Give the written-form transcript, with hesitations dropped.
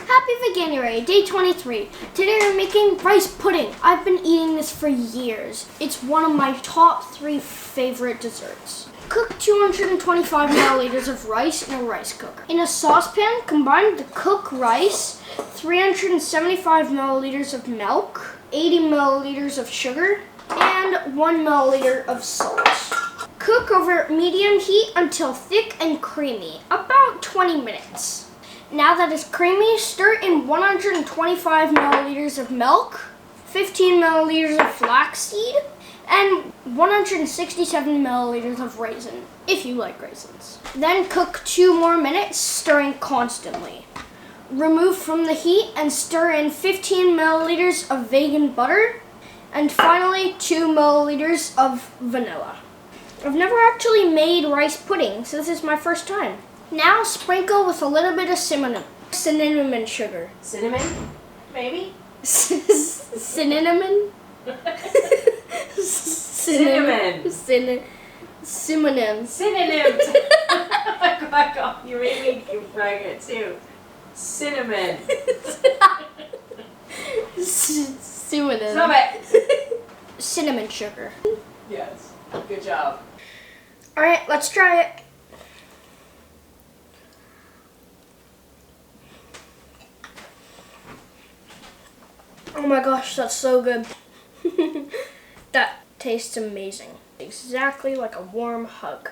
Happy Veganuary, day 23. Today we're making rice pudding. I've been eating this for years. It's one of my top 3 favorite desserts. Cook 225 milliliters of rice in a rice cooker. In a saucepan, combine the cooked rice, 375 milliliters of milk, 80 milliliters of sugar, and 1 milliliter of salt. Cook over medium heat until thick and creamy, about 20 minutes. Now that it's creamy, stir in 125 milliliters of milk, 15 milliliters of flaxseed, and 167 milliliters of raisin, if you like raisins. Then cook 2 more minutes, stirring constantly. Remove from the heat and stir in 15 milliliters of vegan butter, and finally 2 milliliters of vanilla. I've never actually made rice pudding, so this is my first time. Now sprinkle with a little bit of cinnamon sugar. Cinnamon? Maybe? Cinnamon? Cinnamon. Synonyms. Synonyms. You made me write it too. Cinnamon. Synonym. Stop it. Cinnamon sugar. Yes. Good job. Alright, let's try it. Oh my gosh, that's so good. That tastes amazing. Exactly like a warm hug.